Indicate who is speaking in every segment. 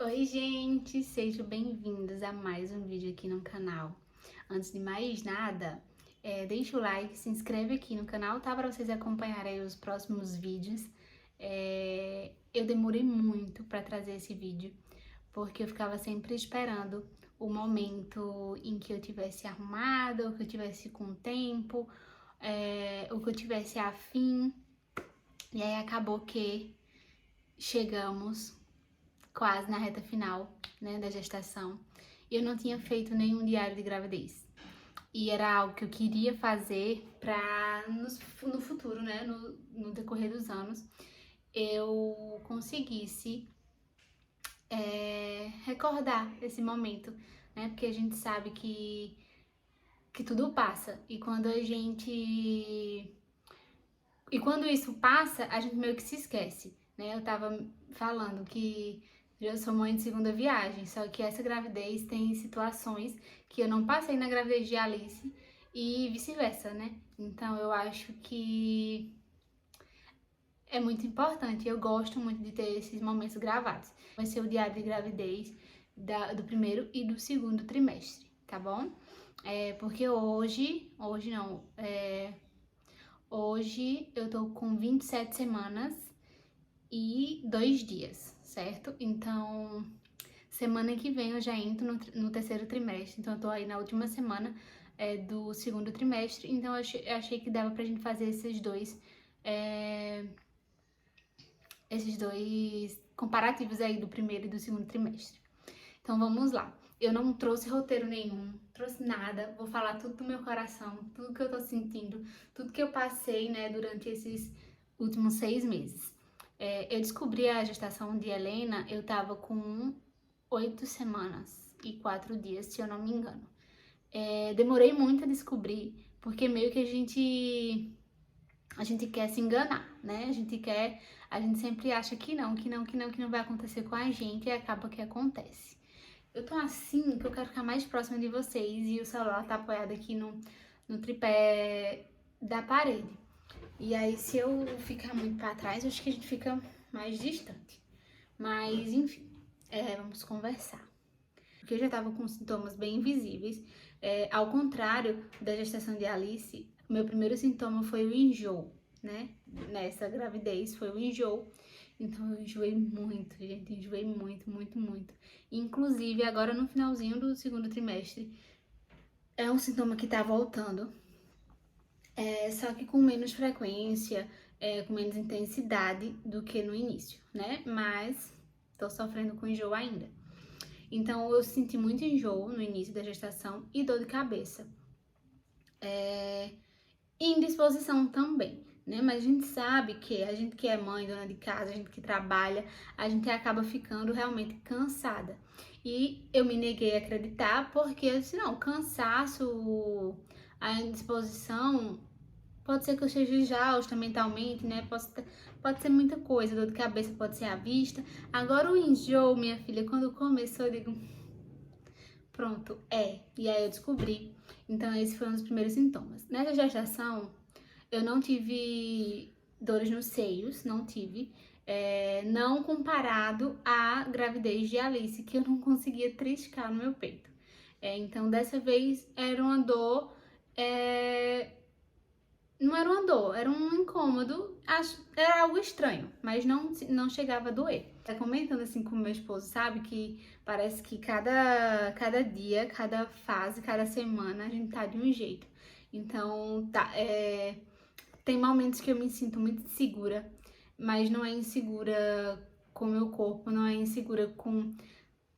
Speaker 1: Oi, gente! Sejam bem-vindos a mais um vídeo aqui no canal. Antes de mais nada, deixa o like, se inscreve aqui no canal, tá? Para vocês acompanharem aí os próximos vídeos. Eu demorei muito para trazer esse vídeo, porque eu ficava sempre esperando o momento em que eu tivesse arrumada, ou que eu tivesse com tempo, ou que eu tivesse afim. E aí acabou que chegamos quase na reta final, né, da gestação. Eu não tinha feito nenhum diário de gravidez. E era algo que eu queria fazer para no futuro, né, no decorrer dos anos, eu conseguisse recordar esse momento, né, porque a gente sabe que tudo passa. E quando isso passa, a gente meio que se esquece, né? Eu tava falando que eu sou mãe de segunda viagem, só que essa gravidez tem situações que eu não passei na gravidez de Alice e vice-versa, né? Então eu acho que é muito importante, eu gosto muito de ter esses momentos gravados. Vai ser o diário de gravidez do primeiro e do segundo trimestre, tá bom? Porque hoje não, hoje eu tô com 27 semanas e 2 dias, certo? Então, semana que vem eu já entro no terceiro trimestre, então eu tô aí na última semana do segundo trimestre, então eu achei que dava pra gente fazer esses dois comparativos aí do primeiro e do segundo trimestre. Então vamos lá. Eu não trouxe roteiro nenhum, trouxe nada, vou falar tudo do meu coração, tudo que eu tô sentindo, tudo que eu passei, né, durante esses últimos 6 meses. Eu descobri a gestação de Helena, eu tava com 8 semanas e 4 dias, se eu não me engano. Demorei muito a descobrir, porque meio que a gente quer se enganar, né? A gente sempre acha que não vai acontecer com a gente e acaba que acontece. Eu tô assim que eu quero ficar mais próxima de vocês e o celular tá apoiado aqui no tripé da parede. E aí, se eu ficar muito pra trás, eu acho que a gente fica mais distante. Mas, enfim, vamos conversar. Porque eu já tava com sintomas bem visíveis. Ao contrário da gestação de Alice, meu primeiro sintoma foi o enjoo, né? Nessa gravidez foi o enjoo. Então eu enjoei muito, gente, enjoei muito, muito, muito. Inclusive, agora no finalzinho do segundo trimestre, é um sintoma que tá voltando, só que com menos frequência, com menos intensidade do que no início, né? Mas tô sofrendo com enjoo ainda. Então eu senti muito enjoo no início da gestação e dor de cabeça. E indisposição também, né? Mas a gente sabe que a gente que é mãe, dona de casa, a gente que trabalha, a gente acaba ficando realmente cansada. E eu me neguei a acreditar porque eu disse, não, cansaço, a indisposição, pode ser que eu esteja exausta mentalmente, né? Pode ser muita coisa, dor de cabeça pode ser à vista. Agora o enjoo, minha filha, quando começou, eu digo, pronto, E aí eu descobri. Então, esse foi um dos primeiros sintomas. Nessa gestação, eu não tive dores nos seios, não tive. Não comparado à gravidez de Alice, que eu não conseguia triscar no meu peito. Então, dessa vez, era uma dor. Não era uma dor, era um incômodo, era algo estranho, mas não chegava a doer. Tá comentando assim com meu esposo, sabe? Que parece que cada dia, cada fase, cada semana a gente tá de um jeito. Então, tem momentos que eu me sinto muito insegura, mas não é insegura com o meu corpo, não é insegura com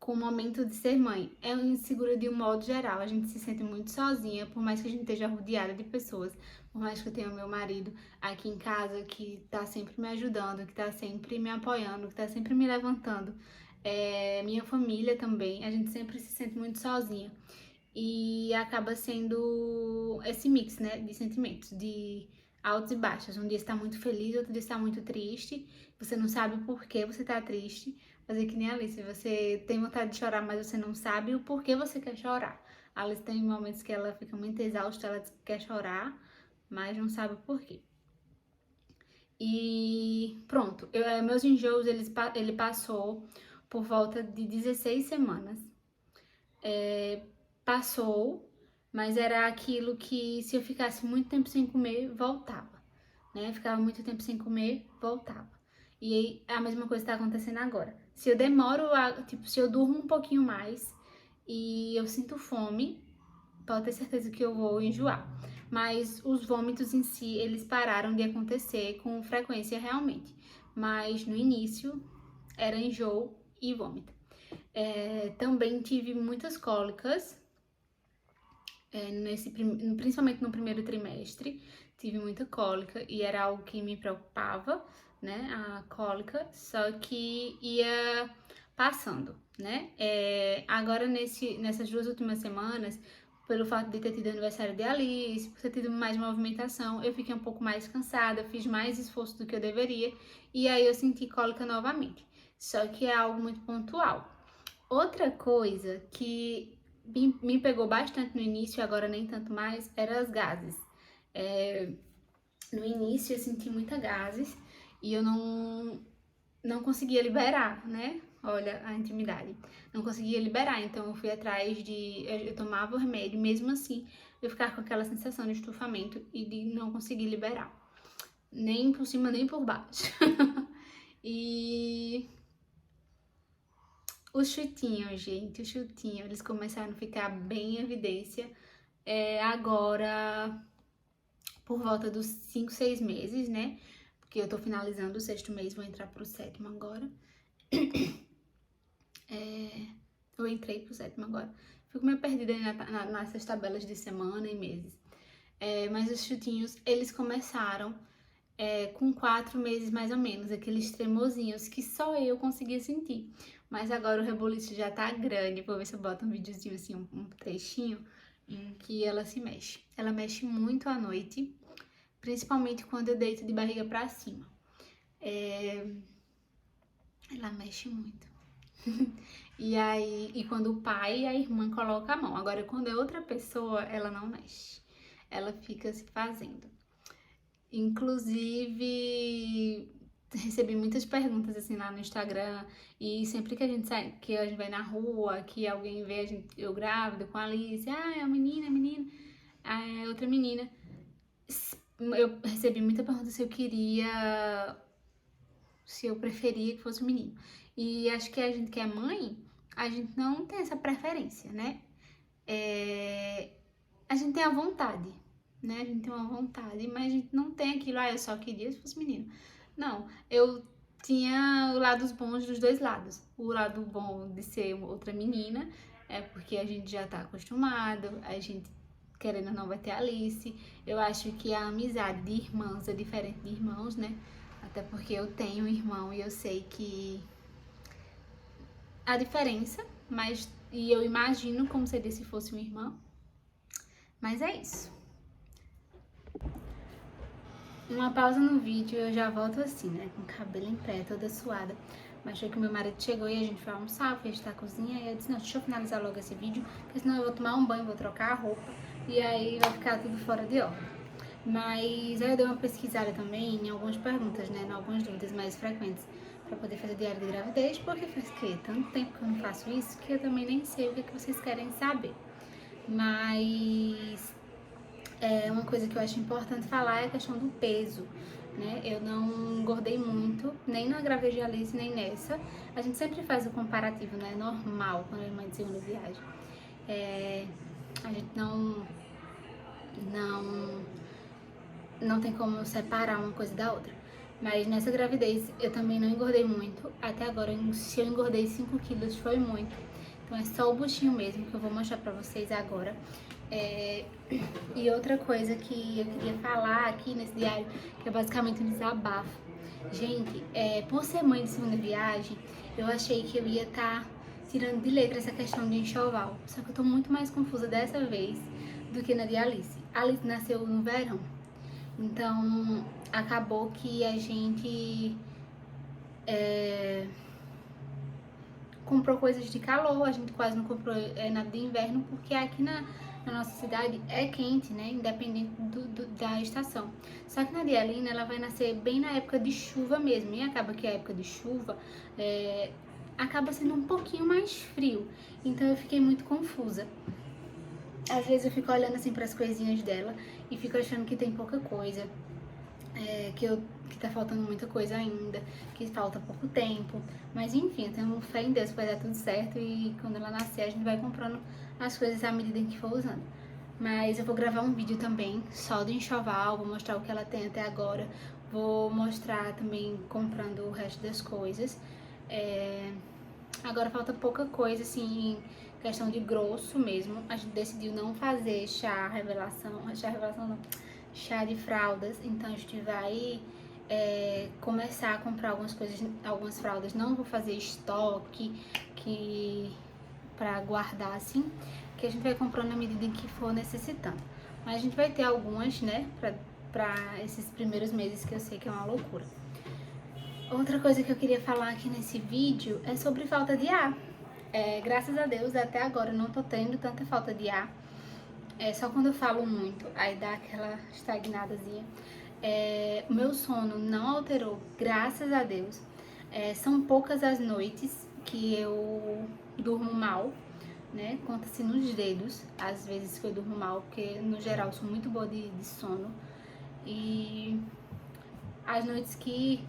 Speaker 1: o momento de ser mãe. É insegura de um modo geral. A gente se sente muito sozinha, por mais que a gente esteja rodeada de pessoas. Por mais que eu tenha meu marido aqui em casa, que tá sempre me ajudando, que tá sempre me apoiando, que tá sempre me levantando. Minha família também, a gente sempre se sente muito sozinha. E acaba sendo esse mix, né, de sentimentos, de altos e baixos. Um dia está muito feliz, outro dia está muito triste. Você não sabe o porquê você tá triste. Fazer que nem a Alice, você tem vontade de chorar, mas você não sabe o porquê você quer chorar. A Alice tem momentos que ela fica muito exausta, ela quer chorar, mas não sabe o porquê. E pronto, meus enjoos, ele passou por volta de 16 semanas. Passou, mas era aquilo que se eu ficasse muito tempo sem comer, voltava, né? Ficava muito tempo sem comer, voltava. E aí, a mesma coisa está acontecendo agora. Se eu demoro, se eu durmo um pouquinho mais e eu sinto fome, pode ter certeza que eu vou enjoar. Mas os vômitos em si, eles pararam de acontecer com frequência realmente. Mas no início, era enjoo e vômito. Também tive muitas cólicas, principalmente no primeiro trimestre, tive muita cólica e era algo que me preocupava, né, a cólica, só que ia passando, né. Agora nessas 2 últimas semanas, pelo fato de ter tido aniversário de Alice, por ter tido mais movimentação, eu fiquei um pouco mais cansada, fiz mais esforço do que eu deveria, e aí eu senti cólica novamente, só que é algo muito pontual. Outra coisa que me pegou bastante no início, agora nem tanto mais, eram as gases. No início eu senti muita gases e eu não conseguia liberar, né? Olha a intimidade. Não conseguia liberar, então eu fui atrás eu tomava o remédio, mesmo assim eu ficava com aquela sensação de estufamento e de não conseguir liberar. Nem por cima, nem por baixo. E os chutinhos, gente, os chutinhos, eles começaram a ficar bem em evidência agora por volta dos 5, 6 meses, né? Porque eu tô finalizando o 6º mês, vou entrar pro 7º agora. Eu entrei pro 7º agora. Fico meio perdida aí nessas tabelas de semana e meses. Mas os chutinhos, eles começaram com 4 meses mais ou menos, aqueles tremosinhos que só eu conseguia sentir. Mas agora o reboliço já tá grande, vou ver se eu boto um videozinho assim, um trechinho, em que ela se mexe. Ela mexe muito à noite, principalmente quando eu deito de barriga pra cima. Ela mexe muito. E quando o pai e a irmã colocam a mão. Agora, quando é outra pessoa, ela não mexe. Ela fica se fazendo. Inclusive, recebi muitas perguntas assim lá no Instagram, e sempre que a gente sai, que a gente vai na rua, que alguém vê eu grávida com a Alice, é uma menina, é outra menina. Eu recebi muita pergunta se eu preferia que fosse um menino. E acho que a gente que é mãe, a gente não tem essa preferência, né? A gente tem a vontade, né? A gente tem uma vontade, mas a gente não tem aquilo, eu só queria se fosse menino. Não, eu tinha os lados bons dos dois lados. O lado bom de ser outra menina, porque a gente já tá acostumado, a gente, querendo ou não, vai ter Alice. Eu acho que a amizade de irmãs é diferente de irmãos, né? Até porque eu tenho um irmão e eu sei que a diferença, e eu imagino como seria se fosse um irmão. Mas é isso. Uma pausa no vídeo, eu já volto assim, né? Com o cabelo em pé, toda suada. Mas achei que meu marido chegou e a gente foi almoçar, foi ajeitar a cozinha. E eu disse, não, deixa eu finalizar logo esse vídeo, porque senão eu vou tomar um banho, vou trocar a roupa. E aí vai ficar tudo fora de ordem. Mas aí eu dei uma pesquisada também em algumas perguntas, né? Em algumas dúvidas mais frequentes, pra poder fazer diário de gravidez. Porque faz tanto tempo que eu não faço isso, que eu também nem sei o que vocês querem saber. Mas uma coisa que eu acho importante falar é a questão do peso, né? Eu não engordei muito, nem na gravidez de Alice, nem nessa. A gente sempre faz o comparativo, né? Normal, quando é mãe de segunda viagem. A gente não tem como separar uma coisa da outra. Mas nessa gravidez eu também não engordei muito. Até agora, se eu engordei 5 quilos foi muito. Então é só o buchinho mesmo que eu vou mostrar pra vocês agora. E outra coisa que eu queria falar aqui nesse diário, que é basicamente um desabafo. Gente, por ser mãe de segunda viagem, eu achei que eu ia estar tirando de letra essa questão de enxoval. Só que eu tô muito mais confusa dessa vez do que na de Alice. Alice nasceu no verão. Então, acabou que a gente comprou coisas de calor, a gente quase não comprou nada de inverno, porque aqui na nossa cidade é quente, né? Independente da estação. Só que na Dialina ela vai nascer bem na época de chuva mesmo. E acaba que a época de chuva acaba sendo um pouquinho mais frio. Então eu fiquei muito confusa. Às vezes eu fico olhando assim para as coisinhas dela e fico achando que tem pouca coisa, que tá faltando muita coisa ainda, que falta pouco tempo. Mas enfim, eu tenho fé em Deus que vai dar tudo certo e quando ela nascer a gente vai comprando as coisas à medida em que for usando. Mas eu vou gravar um vídeo também só do enxoval, vou mostrar o que ela tem até agora, vou mostrar também comprando o resto das coisas. Agora falta pouca coisa, assim, questão de grosso mesmo. A gente decidiu não fazer chá revelação não, chá de fraldas. Então a gente vai começar a comprar algumas coisas, algumas fraldas. Não vou fazer estoque pra guardar assim, que a gente vai comprando na medida em que for necessitando. Mas a gente vai ter algumas, né, pra esses primeiros meses que eu sei que é uma loucura. Outra coisa que eu queria falar aqui nesse vídeo é sobre falta de ar. Graças a Deus, até agora eu não tô tendo tanta falta de ar. Só quando eu falo muito, aí dá aquela estagnadazinha. O meu sono não alterou, graças a Deus. São poucas as noites que eu durmo mal, né? Conta-se nos dedos as vezes que eu durmo mal, porque no geral eu sou muito boa de sono. E as noites que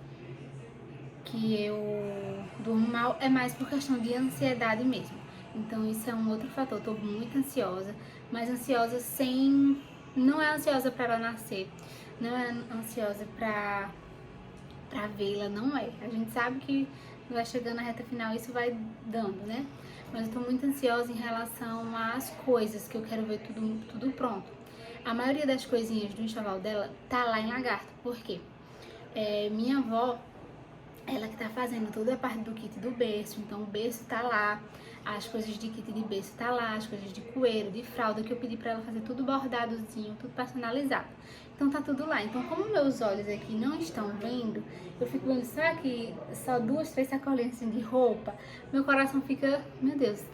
Speaker 1: eu durmo mal é mais por questão de ansiedade mesmo. Então isso é um outro fator. Eu tô muito ansiosa, mas ansiosa sem... Não é ansiosa para ela nascer, não é ansiosa pra vê-la, não é. A gente sabe que vai chegando na reta final isso vai dando, né? Mas eu tô muito ansiosa em relação às coisas, que eu quero ver tudo pronto. A maioria das coisinhas do enxoval dela tá lá em Lagarto. Por quê? Minha avó, ela que tá fazendo toda a parte do kit do berço, então o berço tá lá, as coisas de kit de berço tá lá, as coisas de coeiro, de fralda, que eu pedi pra ela fazer tudo bordadozinho, tudo personalizado. Então tá tudo lá. Então como meus olhos aqui não estão vendo, eu fico vendo só aqui, só 2, 3 sacolinhas assim de roupa, meu coração fica, meu Deus,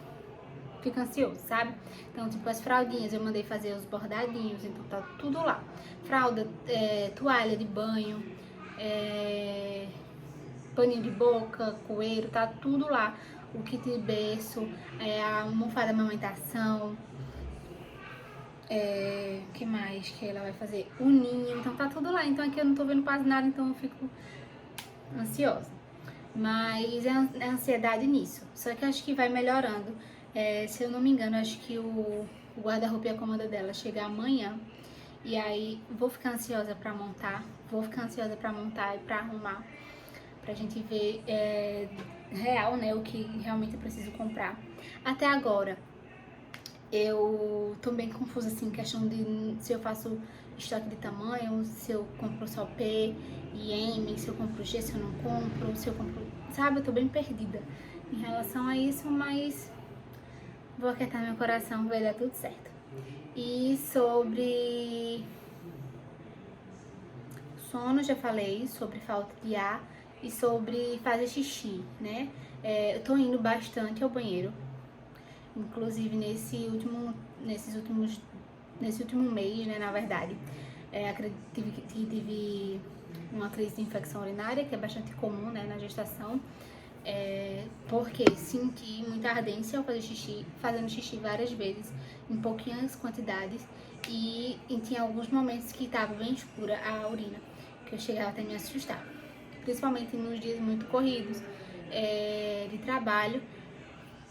Speaker 1: fica ansioso, sabe? Então, tipo, as fraldinhas eu mandei fazer os bordadinhos, então tá tudo lá. Fralda, toalha de banho, paninho de boca, coeiro, tá tudo lá. O kit de berço, a almofada de amamentação, que mais que ela vai fazer? O ninho, então tá tudo lá. Então aqui eu não tô vendo quase nada, então eu fico ansiosa. Mas é ansiedade nisso. Só que eu acho que vai melhorando. Se eu não me engano, acho que o guarda-roupa e a cômoda dela chega amanhã. E aí vou ficar ansiosa pra montar. E pra arrumar. Pra gente ver real, né, o que realmente eu preciso comprar. Até agora, eu tô bem confusa, assim, em questão de se eu faço estoque de tamanho, se eu compro só P e M, se eu compro G, se eu não compro, se eu compro... Sabe, eu tô bem perdida em relação a isso, mas vou aquietar meu coração, vai dar tudo certo. E sobre sono, já falei, sobre falta de ar e sobre fazer xixi, né? Eu tô indo bastante ao banheiro, inclusive nesse último mês, né, na verdade. Tive uma crise de infecção urinária, que é bastante comum, né, na gestação, porque senti muita ardência ao fazer xixi, fazendo xixi várias vezes, em pouquinhas quantidades, e tinha alguns momentos que estava bem escura a urina, que eu chegava até me assustar, principalmente nos dias muito corridos, de trabalho,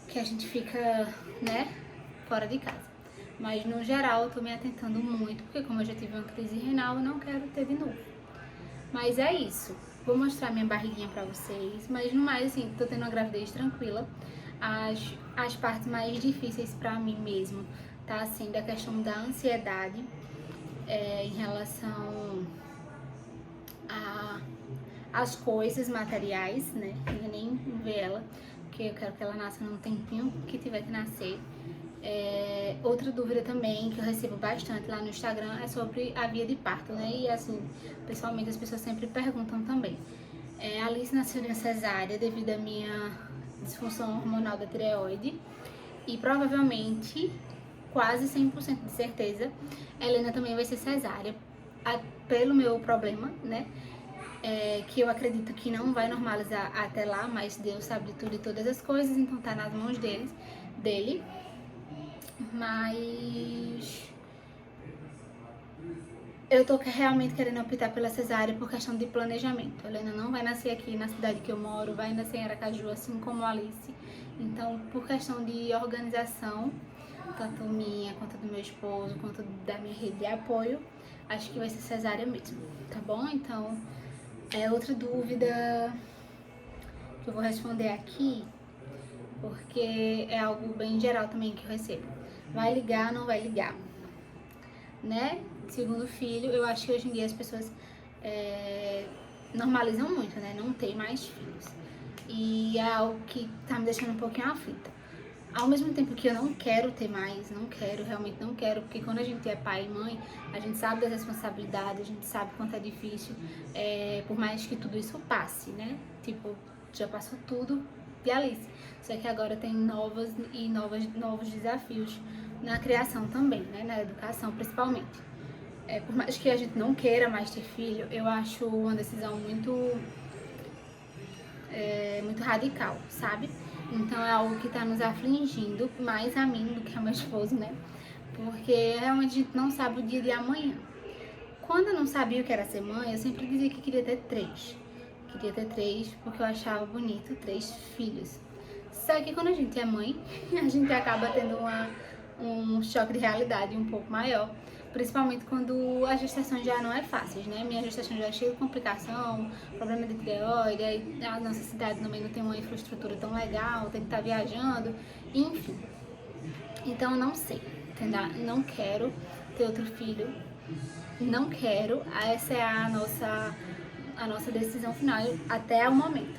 Speaker 1: que a gente fica, né, fora de casa. Mas no geral eu tô me atentando muito, porque como eu já tive uma crise renal, eu não quero ter de novo. Mas é isso. Vou mostrar minha barriguinha pra vocês, mas no mais, assim, tô tendo uma gravidez tranquila. As partes mais difíceis pra mim mesmo tá sendo a questão da ansiedade em relação às coisas materiais, né? Eu nem ver ela, porque eu quero que ela nasça num tempinho que tiver que nascer. Outra dúvida também que eu recebo bastante lá no Instagram é sobre a via de parto, né? E assim, pessoalmente as pessoas sempre perguntam também. A Alice nasceu de cesárea devido à minha disfunção hormonal da tireoide e provavelmente, quase 100% de certeza, a Helena também vai ser cesárea pelo meu problema, né? que eu acredito que não vai normalizar até lá, mas Deus sabe de tudo e todas as coisas, então tá nas mãos dele. Mas eu tô realmente querendo optar pela cesárea por questão de planejamento. A Helena não vai nascer aqui na cidade que eu moro, vai nascer em Aracaju, assim como a Alice. Então, por questão de organização, tanto minha, quanto do meu esposo, quanto da minha rede de apoio, acho que vai ser cesárea mesmo, tá bom? Então, outra dúvida que eu vou responder aqui, porque é algo bem geral também que eu recebo. Vai ligar, não vai ligar? Né? Segundo filho, eu acho que hoje em dia as pessoas normalizam muito, né? Não ter mais filhos. E é algo que tá me deixando um pouquinho aflita. Ao mesmo tempo que eu não quero ter mais, realmente não quero, porque quando a gente é pai e mãe, a gente sabe das responsabilidades, a gente sabe quanto é difícil, por mais que tudo isso passe, né? Tipo, já passou tudo de Alice. Só que agora tem novos desafios na criação também, né? Na educação, principalmente. Por mais que a gente não queira mais ter filho, eu acho uma decisão muito radical, sabe? Então é algo que tá nos afligindo, mais a mim do que ao meu esposo, né? Porque realmente a gente não sabe o dia de amanhã. Quando eu não sabia o que era ser mãe, eu sempre dizia que queria ter 3. Queria ter 3 porque eu achava bonito 3 filhos. Só que quando a gente é mãe, a gente acaba tendo um choque de realidade um pouco maior. Principalmente quando a gestação já não é fácil, né? Minha gestação já é cheia de complicação, problema de tireoide, aí a nossa cidade também não tem uma infraestrutura tão legal, tem que estar viajando, enfim. Então eu não sei, entendeu? Não quero ter outro filho, não quero. Essa é a nossa decisão final até o momento.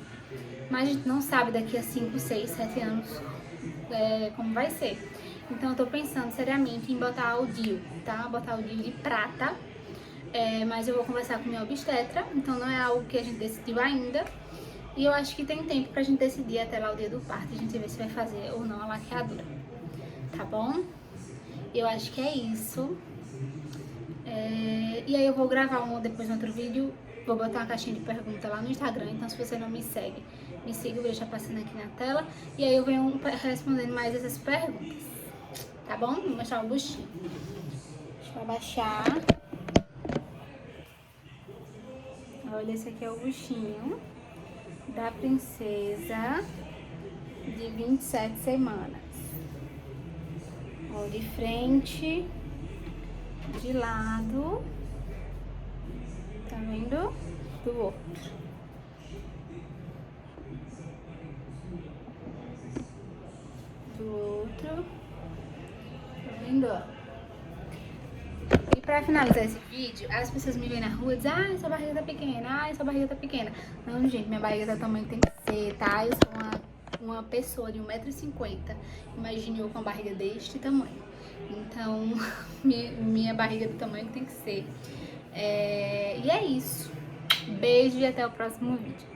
Speaker 1: Mas a gente não sabe daqui a 5, 6, 7 anos como vai ser. Então eu tô pensando seriamente em botar o DIU, tá? Botar o DIU de prata. Mas eu vou conversar com minha obstetra, então não é algo que a gente decidiu ainda. E eu acho que tem tempo pra gente decidir até lá o dia do parto, a gente ver se vai fazer ou não a laqueadura. Tá bom? Eu acho que é isso. E aí eu vou gravar depois um outro vídeo, vou botar uma caixinha de pergunta lá no Instagram, então se você não me segue, me siga, eu vou deixar passando aqui na tela. E aí eu venho respondendo mais essas perguntas, tá bom? Vou mostrar o buchinho. Deixa eu abaixar. Olha, esse aqui é o buchinho da princesa de 27 semanas. Ó, de frente, de lado, tá vendo? Do outro. Do outro, tá vendo? E pra finalizar esse vídeo, as pessoas me veem na rua e dizem: ai, sua barriga tá pequena, ai, sua barriga tá pequena. Não, gente, minha barriga tá tamanho que tem que ser, tá? Eu sou uma pessoa de 1,50 m. Imagine eu com uma barriga deste tamanho. Então, minha barriga do tamanho que tem que ser. E é isso. Beijo e até o próximo vídeo.